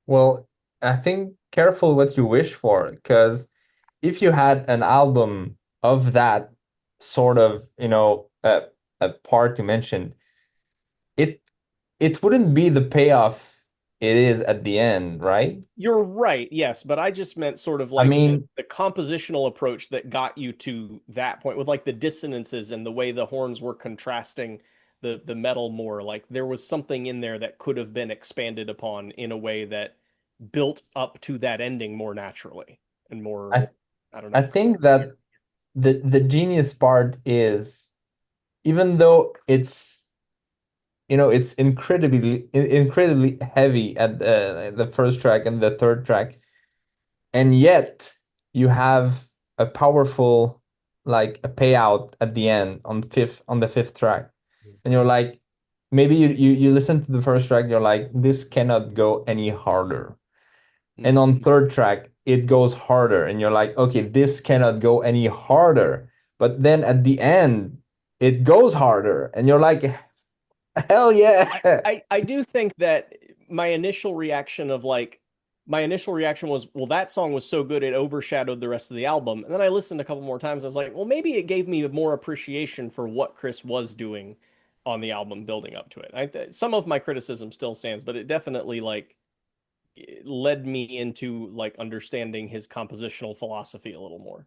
Well, I think careful what you wish for, because if you had an album of that sort of, a part you mentioned, it it wouldn't be the payoff it is at the end, right? You're right, yes, but I just meant sort of I like mean, the compositional approach that got you to that point with like the dissonances and the way the horns were contrasting the metal more. Like there was something in there that could have been expanded upon in a way that built up to that ending more naturally and more, I I don't I know. think that the genius part is, even though it's incredibly heavy at the first track and the third track, and yet you have a powerful, like, a payout at the end on the fifth track, and you're like, maybe you listen to the first track, you're like, this cannot go any harder, and Mhm. on third track it goes harder, and you're like, okay, this cannot go any harder, but then at the end it goes harder, and you're like, hell I, yeah. I do think that my initial reaction of like my initial reaction was, well, that song was so good it overshadowed the rest of the album. And then I listened a couple more times. I was like, well, maybe it gave me more appreciation for what Chris was doing on the album building up to it. Some of my criticism still stands, but it definitely like led me into like understanding his compositional philosophy a little more.